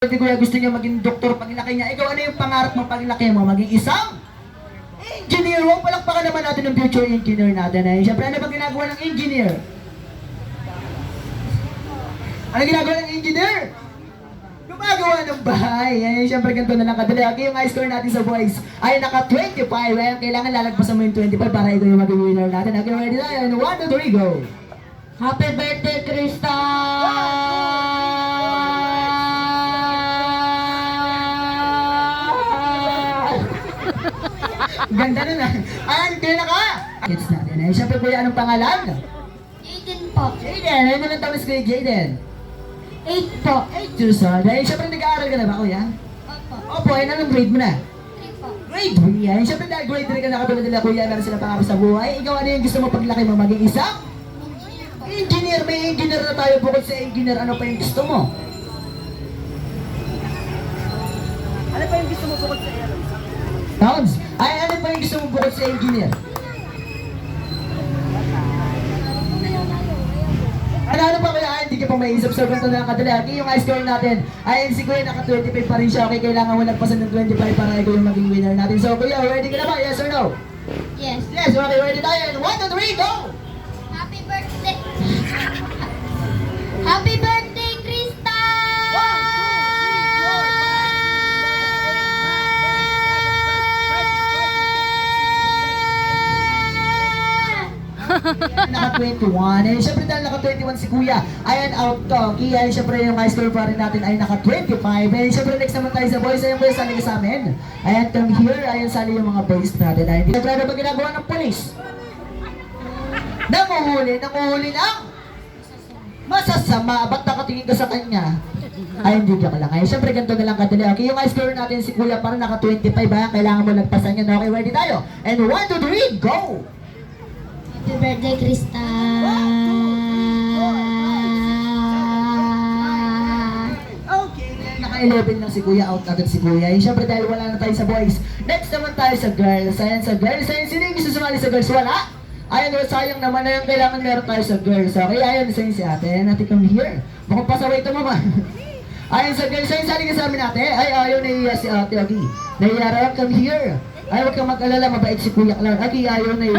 Hindi ko gusto niya maging doktor paglaki niya. Ikaw, ano yung pangarap mo paglaki mo? Maging isang engineer. Huwag palakpakan naman natin ng future engineer natin. Siyempre, ano ba ginagawa ng engineer? Ano ginagawa ng engineer? Gumagawa ng bahay. Siyempre, ganito na lang kadali. Okay, yung high score natin sa boys ay naka 25. Kailangan lalagpasan mo yung 25 para ikaw yung maging winner natin. Okay, ready tayo? 1, 2, 3, go! Happy birthday, Krista! Ganda na na. Ayan, kaya na ka! Kids natin. Siyempre, kuya, anong pangalan? Jaden po. Jaden. Ano lang tamis ko yung Jaden? 8 po. 8 years old. Siyempre, nag-aaral ka na ba, kuya? Opo. Opo, anong grade mo na? 3 po. Grade 3. Siyempre, dahil grade 3 ka na katulad nila, kuya, meron sila pangarap sa buhay. Ikaw, ano yung gusto mo paglaki mo? Maging isang? Engineer po. Engineer. May engineer na tayo. Bukod sa engineer, ano pa yung gusto mo? Ano pa yung gusto mo bukod sa Sounds? Ay, ano pa yung gusto mo bukod sa engineer? Ano pa kaya? Hindi ka pa maisip sa ganito na kadali. Okay, yung high score natin. Ayun, si Kuya naka 25 pa rin siya. Okay, kailangan mo lagpasan ng 25 para ikaw yung maging winner natin. So, Kuya, ready ka na ba? Yes or no? Yes. Yes, okay, ready tayo. 1, 2, 3, go! Happy birthday! Happy birthday, Krista! Naka 21. Siyempre dahil naka 21 si Kuya, ayan out to. Kaya siyempre yung high score pa rin natin ay naka 25. Siyempre next naman tayo sa boys. Ayan Kuya, sali ka sa amin. Ayan, come here. Ayan, sali yung mga boys natin. Ayan, dito ano ba ginagawa ng polis? Nanguhuli lang. Masasama. Ba't nakatingin ka sa kanya? Ay, hindi ka lang. Ay, siyempre ganito na lang kadali. Okay, yung high score natin si Kuya para naka 25. Kailangan mo lagpasan yun. Okay, ready tayo. And 1, 2, 3, go! Happy birthday, Krista! Okay, naka-11 lang si Kuya, out agad si Kuya. Siyempre dahil wala na tayo sa boys. Next naman tayo sa girls. Ayan sa girls. Ayan, sino yung gusto sumali sa girls? Wala? Ayan, sayang naman na yung kailangan meron tayo sa girls. Okay, ayan, isa yun si ate. Ayan, ate, come here. Mukhang pasaway ito, mama. Ayan sa girls. Ayan, sali ka sa amin ate. Ay, ayaw, nahiya si ate. Okay, nahiya rin, come here. Ay, huwag kang mag-alala, mabait si Kuya Clark. Okay, ayaw, nahiya.